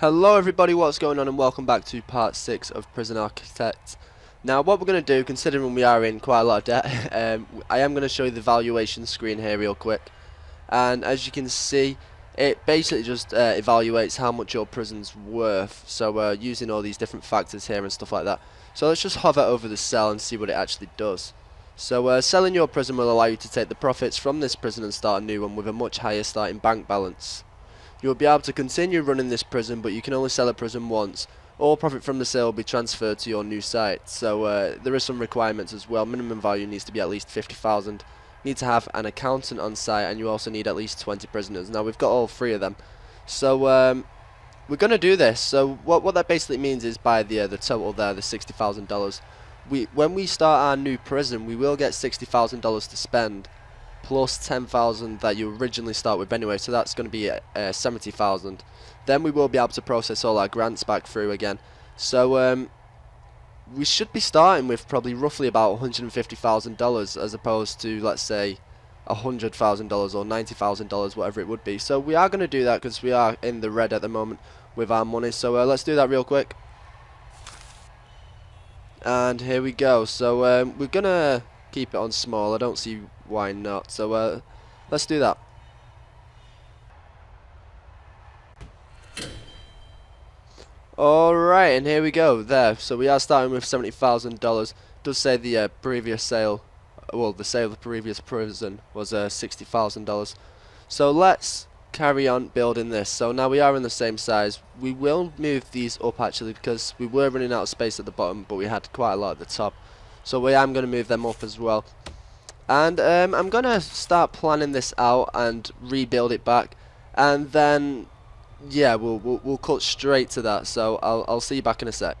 Hello everybody, what's going on, and welcome back to part 6 of Prison Architect. Now what we're going to do, considering we are in quite a lot of debt, I am going to show you the valuation screen here real quick. And as you can see, it basically just evaluates how much your prison's worth. So using all these different factors here and stuff like that. So let's just hover over the cell and see what it actually does. So selling your prison will allow you to take the profits from this prison and start a new one with a much higher starting bank balance. You will be able to continue running this prison, but you can only sell a prison once. All profit from the sale will be transferred to your new site. So there are some requirements as well. Minimum value needs to be at least 50,000. You need to have an accountant on site, and you also need at least 20 prisoners. Now we've got all 3 of them. So we're going to do this. So what that basically means is by the total there, the $60,000. When we start our new prison, we will get $60,000 to spend, plus 10,000 that you originally start with anyway, so that's going to be 70,000. Then we will be able to process all our grants back through again. So we should be starting with probably roughly about $150,000 as opposed to, let's say, $100,000 or $90,000, whatever it would be. So we are going to do that because we are in the red at the moment with our money. So let's do that real quick. And here we go. So we're going to keep it on small. I don't see why not. So let's do that. Alright, and here we go. There. So we are starting with $70,000. Does say the previous sale, well, the sale of the previous prison was $60,000. So let's carry on building this. So now we are in the same size. We will move these up actually because we were running out of space at the bottom, but we had quite a lot at the top. So I am going to move them up as well. And I'm going to start planning this out and rebuild it back. And then, yeah, we'll cut straight to that. So I'll see you back in a sec.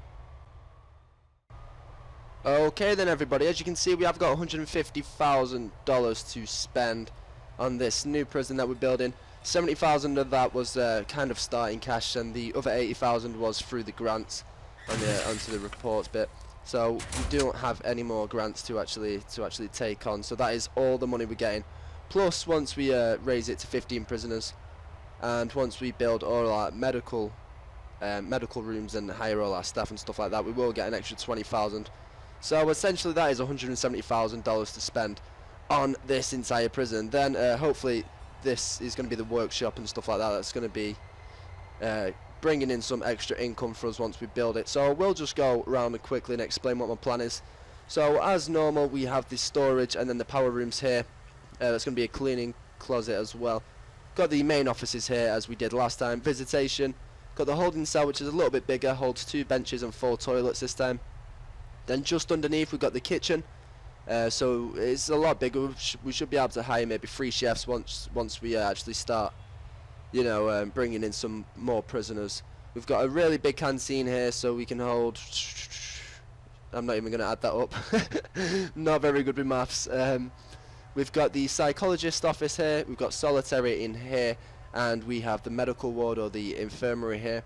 Okay then everybody, as you can see we have got $150,000 to spend on this new prison that we're building. 70,000 of that was kind of starting cash, and the other 80,000 was through the grants on onto the reports bit. So we don't have any more grants to actually take on. So that is all the money we're getting. Plus, once we raise it to 15 prisoners, and once we build all our medical rooms and hire all our staff and stuff like that, we will get an extra 20,000. So essentially, that is $170,000 to spend on this entire prison. Then hopefully, this is going to be the workshop and stuff like that. That's going to be bringing in some extra income for us once we build it. So we'll just go around quickly and explain what my plan is. So as normal, we have the storage and then the power rooms here. That's going to be a cleaning closet as well. Got the main offices here as we did last time. Visitation. Got the holding cell, which is a little bit bigger, holds 2 benches and 4 toilets this time. Then just underneath we've got the kitchen. So it's a lot bigger. We should be able to hire maybe 3 chefs once we actually start, you know, bringing in some more prisoners. We've got a really big canteen here, so we can hold. I'm not even going to add that up. Not very good with maths. We've got the psychologist office here. We've got solitary in here, and we have the medical ward or the infirmary here.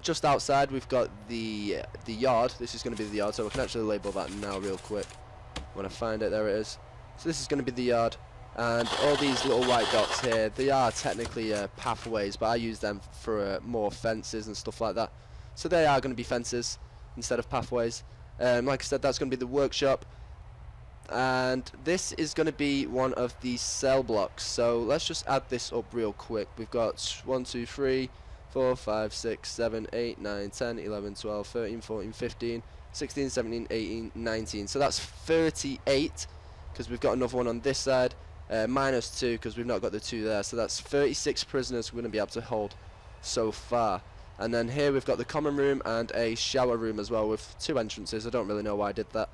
Just outside we've got the yard. This is going to be the yard, so we can actually label that now real quick. When I find it, there it is. So this is going to be the yard. And all these little white dots here, they are technically pathways, but I use them for more fences and stuff like that. So they are going to be fences instead of pathways. Like I said, that's going to be the workshop. And this is going to be one of the cell blocks. So let's just add this up real quick. We've got 1, 2, 3, 4, 5, 6, 7, 8, 9, 10, 11, 12, 13, 14, 15, 16, 17, 18, 19. So that's 38 because we've got another one on this side. Minus 2 because we've not got the 2 there, so that's 36 prisoners we're going to be able to hold so far. And then here we've got the common room and a shower room as well with 2 entrances. I don't really know why I did that,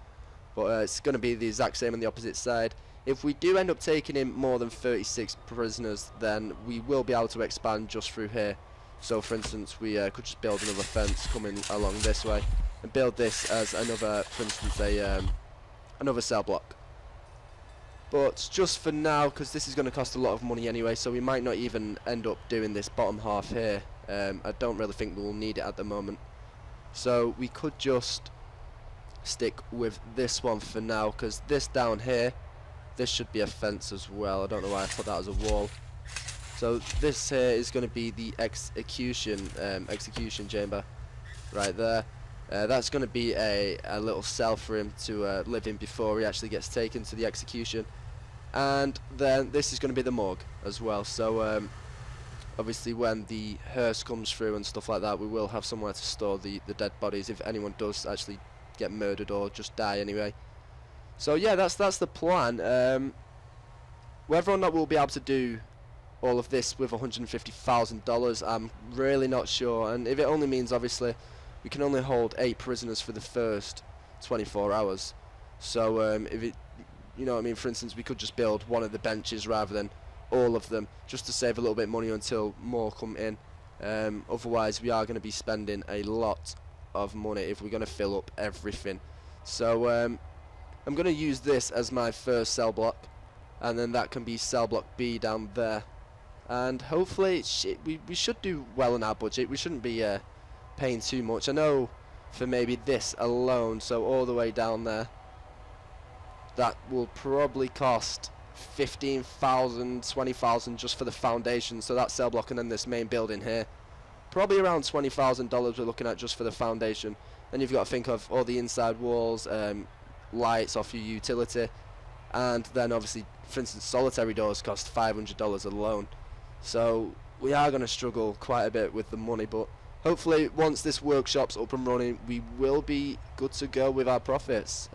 but it's going to be the exact same on the opposite side. If we do end up taking in more than 36 prisoners, then we will be able to expand just through here. So for instance, we could just build another fence coming along this way and build this as another, for instance, another cell block. But just for now, because this is going to cost a lot of money anyway, so we might not even end up doing this bottom half here. I don't really think we'll need it at the moment. So we could just stick with this one for now, because this down here, this should be a fence as well. I don't know why I put that as a wall. So this here is going to be the execution chamber right there. That's going to be a little cell for him to live in before he actually gets taken to the execution. And then this is going to be the morgue as well. So obviously when the hearse comes through and stuff like that, we will have somewhere to store the dead bodies if anyone does actually get murdered or just die anyway. So yeah, that's the plan. Whether or not we'll be able to do all of this with $150,000, I'm really not sure. And if it only means, obviously, we can only hold 8 prisoners for the first 24 hours. So if it, you know what I mean, for instance, we could just build one of the benches rather than all of them, just to save a little bit of money until more come in. Otherwise, we are going to be spending a lot of money if we're going to fill up everything. So I'm going to use this as my first cell block, and then that can be cell block B down there. And hopefully we should do well in our budget. We shouldn't be paying too much. I know for maybe this alone, so all the way down there, that will probably cost 15,000, 20,000 just for the foundation. So that cell block and then this main building here, probably around $20,000 we're looking at just for the foundation. Then you've got to think of all the inside walls, lights off your utility, and then obviously, for instance, solitary doors cost $500 alone. So we are going to struggle quite a bit with the money, but hopefully once this workshop's up and running, we will be good to go with our profits.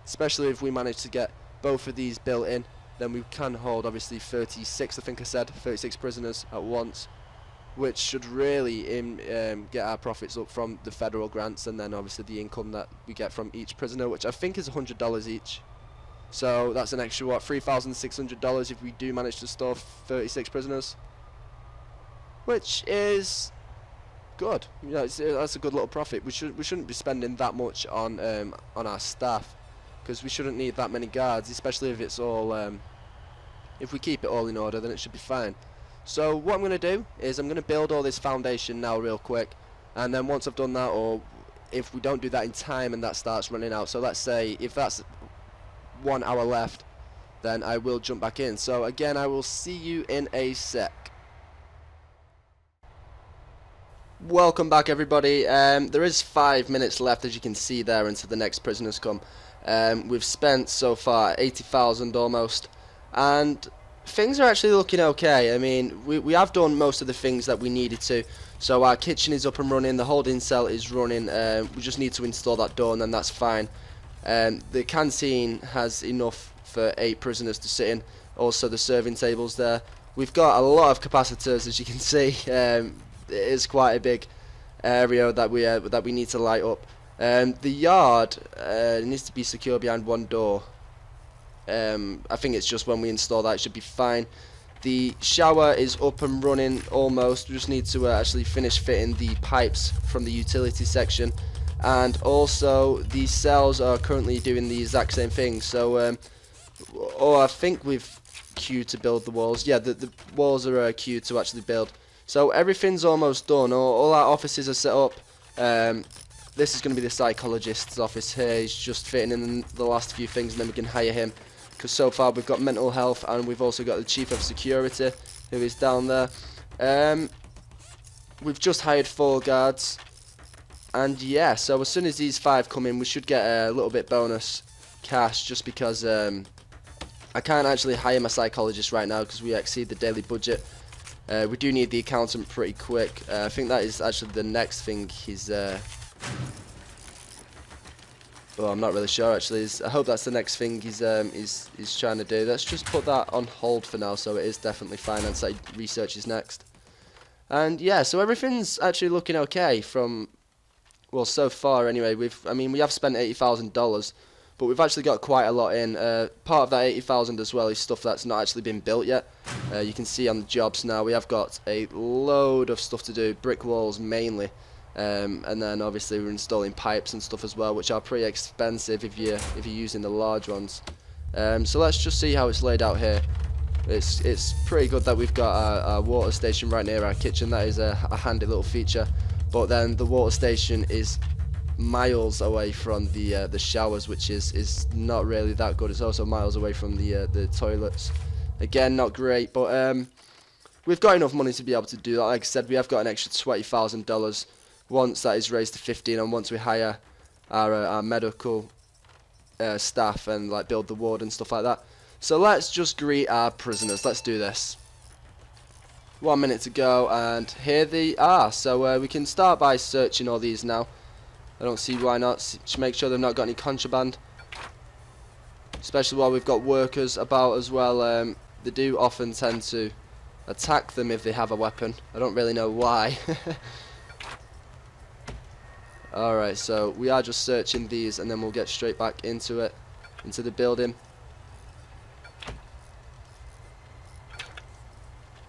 Especially if we manage to get both of these built in, then we can hold obviously 36, I think I said, 36 prisoners at once, which should really get our profits up from the federal grants, and then obviously the income that we get from each prisoner, which I think is $100 each. So that's an extra, what, $3,600 if we do manage to store 36 prisoners, which is good. You know, that's a good little profit. We shouldn't be spending that much on our staff, because we shouldn't need that many guards, especially if it's all if we keep it all in order, then it should be fine. So what I'm going to do is I'm going to build all this foundation now real quick, and then once I've done that, or if we don't do that in time and that starts running out, so let's say if that's 1 hour left, then I will jump back in. So again, I will see you in a sec. Welcome back, everybody. There is 5 minutes left, as you can see there, until the next prisoners come. We've spent so far 80,000 almost, and things are actually looking okay. I mean, we have done most of the things that we needed to. So our kitchen is up and running, the holding cell is running, we just need to install that door and then that's fine. The canteen has enough for 8 prisoners to sit in, also the serving tables there. We've got a lot of capacitors, as you can see. It is quite a big area that we need to light up. The yard needs to be secure behind one door. I think it's just when we install that it should be fine. The shower is up and running almost. We just need to actually finish fitting the pipes from the utility section, and also the cells are currently doing the exact same thing. So I think we've queued to build the walls. Yeah, the walls are queued to actually build. So everything's almost done. All our offices are set up. This is going to be the psychologist's office here. He's just fitting in the last few things, and then we can hire him. Because so far we've got mental health, and we've also got the chief of security, who is down there. We've just hired 4 guards. And yeah, so as soon as these 5 come in, we should get a little bit bonus cash, just because I can't actually hire my psychologist right now because we exceed the daily budget. We do need the accountant pretty quick. I think that is actually the next thing he's... well, I'm not really sure actually. I hope that's the next thing he's trying to do. Let's just put that on hold for now, so it is definitely finance that research is next. And yeah, so everything's actually looking okay from, well, so far anyway. We have spent $80,000, but we've actually got quite a lot in. Part of that 80,000 as well is stuff that's not actually been built yet. You can see on the jobs now we have got a load of stuff to do, brick walls mainly. And then obviously we're installing pipes and stuff as well, which are pretty expensive if you're using the large ones. So let's just see how it's laid out here. It's pretty good that we've got our water station right near our kitchen. That is a handy little feature. But then the water station is miles away from the showers, which is not really that good. It's also miles away from the toilets. Again, not great, but we've got enough money to be able to do that. Like I said, we have got an extra $20,000 once that is raised to 15, and once we hire our medical staff and like build the ward and stuff like that. So let's just greet our prisoners. Let's do this. 1 minute to go, and here they are. So we can start by searching all these now. I don't see why not. Just make sure they've not got any contraband, especially while we've got workers about as well. They do often tend to attack them if they have a weapon. I don't really know why. Alright, so we are just searching these, and then we'll get straight back into it, into the building.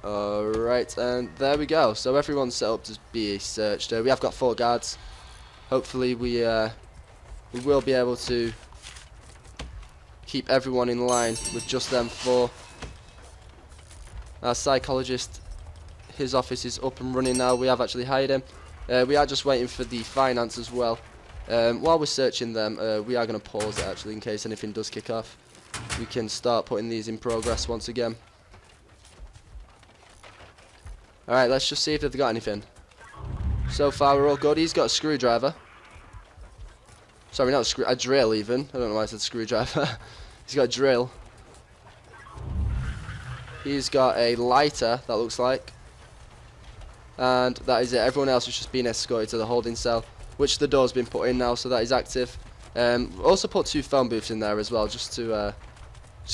Alright, and there we go. So everyone's set up to be searched. We have got 4 guards. Hopefully we will be able to keep everyone in line with just them 4. Our psychologist, his office is up and running now. We have actually hired him. We are just waiting for the finance as well. While we're searching them, we are going to pause it actually in case anything does kick off. We can start putting these in progress once again. Alright, let's just see if they've got anything. So far we're all good. He's got a screwdriver. Sorry, not a drill even. I don't know why I said screwdriver. He's got a drill. He's got a lighter, that looks like. And that is it. Everyone else is just being escorted to the holding cell, which the door's been put in now, so that is active. Also put 2 phone booths in there as well, just to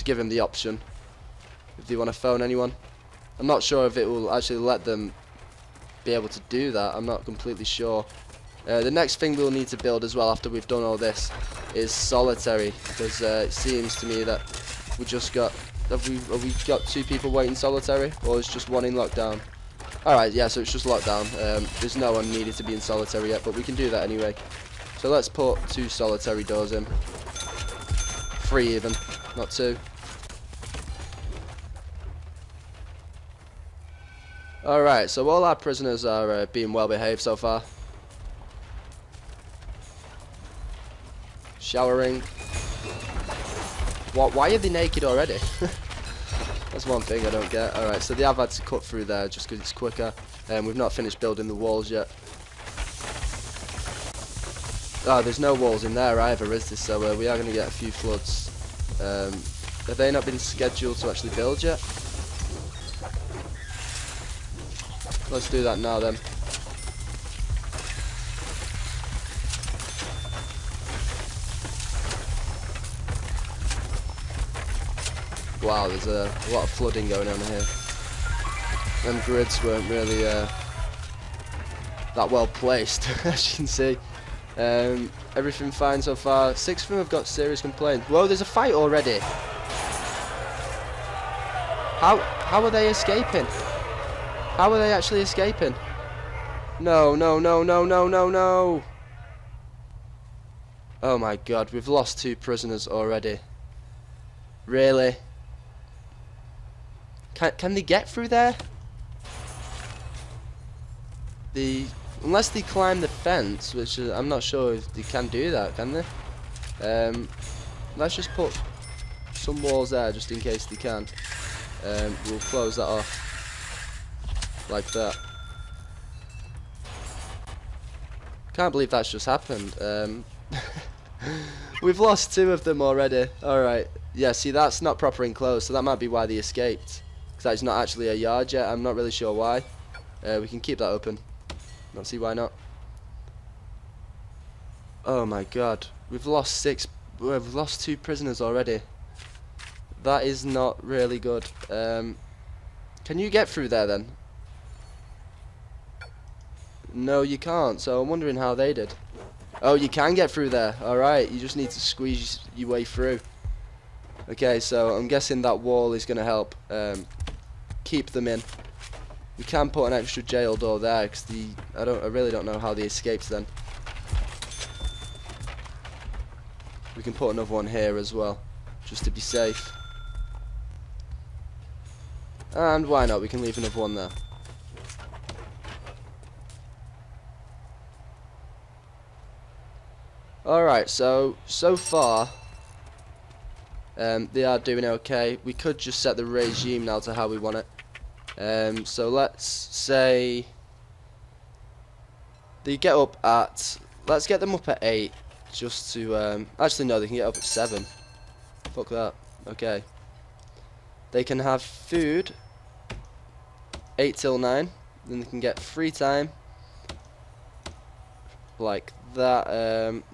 give them the option if they want to phone anyone. I'm not sure if it will actually let them be able to do that. I'm not completely sure. The next thing we'll need to build as well after we've done all this is solitary, because it seems to me that we just got... Have we got 2 people waiting solitary, or is just 1 in lockdown? Alright, yeah, so it's just lockdown. There's no one needed to be in solitary yet, but we can do that anyway. So let's put 2 solitary doors in. 3 even, not 2. Alright, so all our prisoners are being well behaved so far. Showering. What? Why are they naked already? That's one thing I don't get. Alright, so they have had to cut through there just because it's quicker. We've not finished building the walls yet. Oh, there's no walls in there either, is there? So we are going to get a few floods. Have they not been scheduled to actually build yet? Let's do that now then. Wow, there's a lot of flooding going on here. Them grids weren't really that well placed, as you can see. Everything fine so far. 6 of them have got serious complaints. Whoa, there's a fight already. How are they escaping? How are they actually escaping? No, no, no, no, no, no, no. Oh my god, we've lost 2 prisoners already. Really? Can they get through there? Unless they climb the fence, which I'm not sure if they can do that, can they? Let's just put some walls there just in case they can. We'll close that off like that. Can't believe that's just happened. We've lost 2 of them already. Alright, yeah, see, that's not proper enclosed, so that might be why they escaped. Because that's not actually a yard yet. I'm not really sure why. We can keep that open. Not see why not. Oh my god, we've lost 2 prisoners already. That is not really good. Can you get through there then? No, you can't, so I'm wondering how they did. Oh, you can get through there. Alright, you just need to squeeze your way through. Okay, so I'm guessing that wall is going to help keep them in. We can put an extra jail door there, because I really don't know how they escaped then. We can put another one here as well, just to be safe. And why not, we can leave another one there. Alright, so far they are doing okay. We could just set the regime now to how we want it. So let's say they get up at, let's get them up at 8, just to, actually no, they can get up at 7. Fuck that. Okay. They can have food 8 till 9, then they can get free time like that.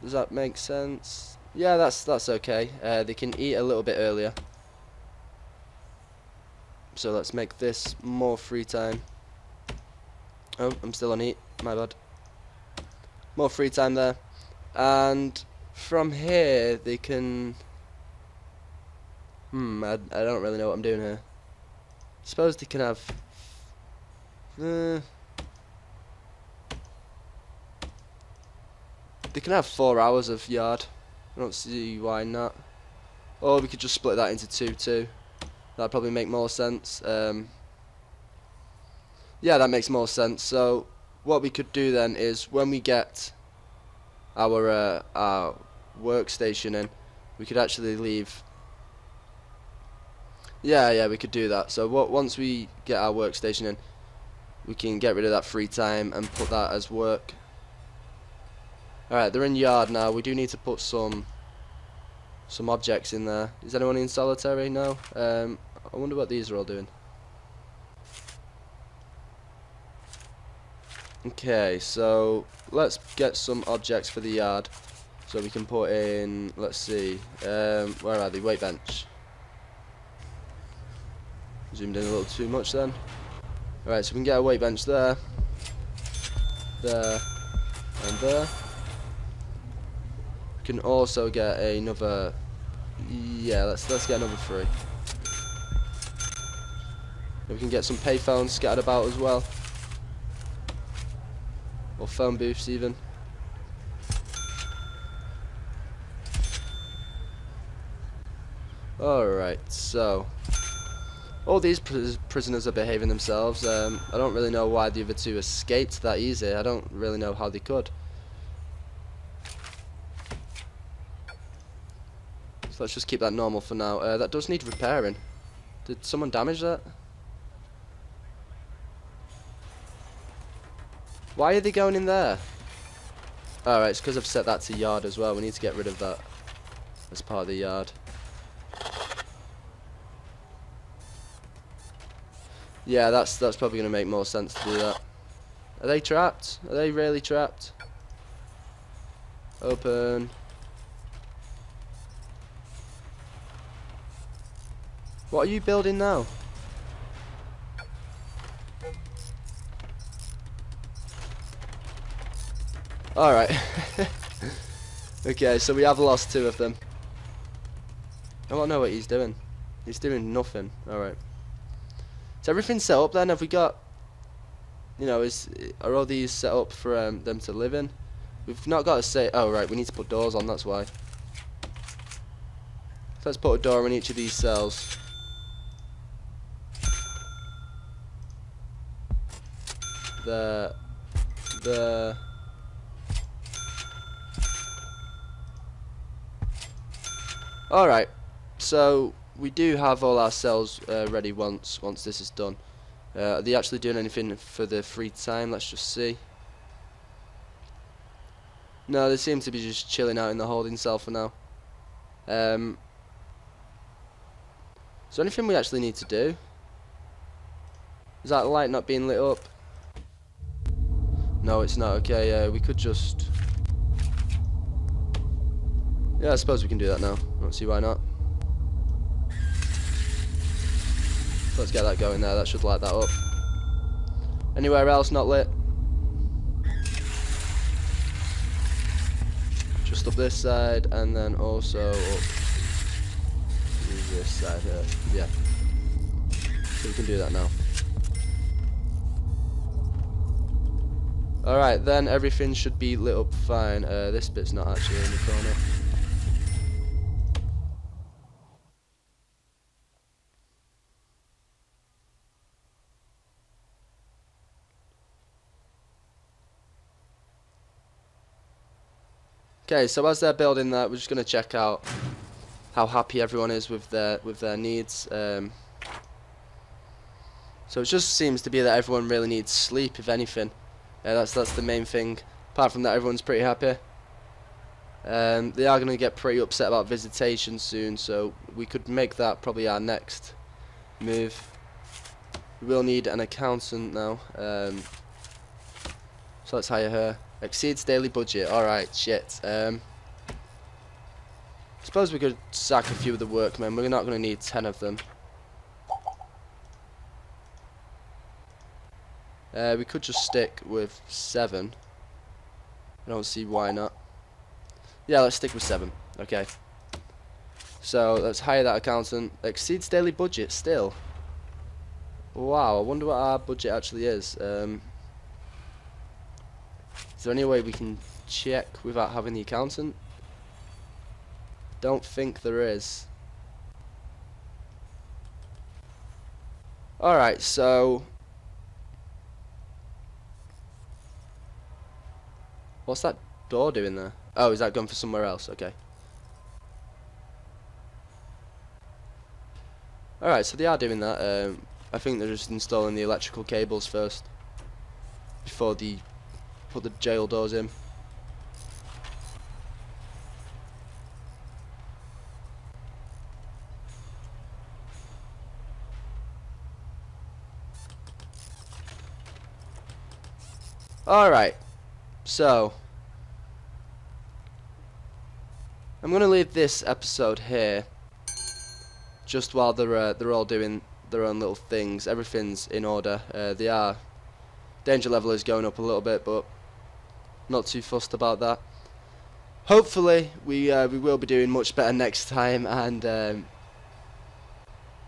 Does that make sense? Yeah, that's okay. They can eat a little bit earlier. So let's make this more free time. Oh, I'm still on eat, my bad. More free time there. And from here they can I don't really know what I'm doing here. Suppose they can have they can have 4 hours of yard. I don't see why not. Or we could just split that into 2 too. That'd probably make more sense. Yeah, that makes more sense. So what we could do then is when we get our workstation in, we could actually leave. Yeah, we could do that. So once we get our workstation in, we can get rid of that free time and put that as work. Alright, they're in yard now. We do need to put some objects in there. Is anyone in solitary? No? I wonder what these are all doing. Okay, so let's get some objects for the yard. So we can put in, let's see, where are they? Weight bench. Zoomed in a little too much then. Alright, so we can get a weight bench there, there, and there. We can also get another, yeah, let's get another 3. We can get some payphones scattered about as well, or phone booths even. Alright, so all these prisoners are behaving themselves. I don't really know why the other 2 escaped that easy. I don't really know how they could. So let's just keep that normal for now. That does need repairing. Did someone damage that? Why are they going in there? Alright, it's because I've set that to yard as well. We need to get rid of that as part of the yard. Yeah, that's probably going to make more sense to do that. Are they trapped? Are they really trapped? Open. What are you building now? Alright. Okay, so we have lost 2 of them. I don't know what he's doing. He's doing nothing. Alright. Is everything set up then? Have we got, you know, are all these set up for them to live in? We've not got to say, oh right, we need to put doors on, that's why. So let's put a door in each of these cells. There. Alright, so we do have all our cells ready once this is done. Are they actually doing anything for the free time? Let's just see. No, they seem to be just chilling out in the holding cell for now. Is there anything we actually need to do? Is that light not being lit up? No, it's not. Okay, we could just... Yeah, I suppose we can do that now. I don't see why not. Let's get that going there. That should light that up. Anywhere else not lit? Just up this side, and then also up this side here. Yeah. So we can do that now. Alright, then everything should be lit up fine. This bit's not actually in the corner. Okay, so as they're building that, we're just going to check out how happy everyone is with their needs. So it just seems to be that everyone really needs sleep, if anything. That's the main thing. Apart from that, everyone's pretty happy. They are going to get pretty upset about visitation soon, so we could make that probably our next move. We will need an accountant now. So let's hire her. Exceeds daily budget. Alright, shit. Suppose we could sack a few of the workmen. We're not going to need 10 of them. We could just stick with 7. I don't see why not. Yeah, let's stick with 7. Okay. So let's hire that accountant. Exceeds daily budget still. Wow, I wonder what our budget actually is. Is there any way we can check without having the accountant? Don't think there is. Alright, so what's that door doing there? Oh, is that going for somewhere else? Okay. Alright, so they are doing that. I think they're just installing the electrical cables first before they put the jail doors in. Alright, so I'm gonna leave this episode here just while they're all doing their own little things. Everything's in order. Danger level is going up a little bit, but not too fussed about that. Hopefully we will be doing much better next time, and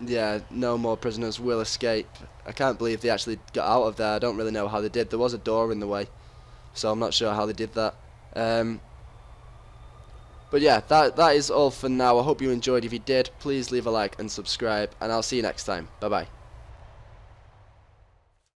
yeah, no more prisoners will escape. I can't believe they actually got out of there. I don't really know how they did. There was a door in the way, so I'm not sure how they did that. But yeah, that is all for now. I hope you enjoyed. If you did, please leave a like and subscribe, and I'll see you next time. Bye bye.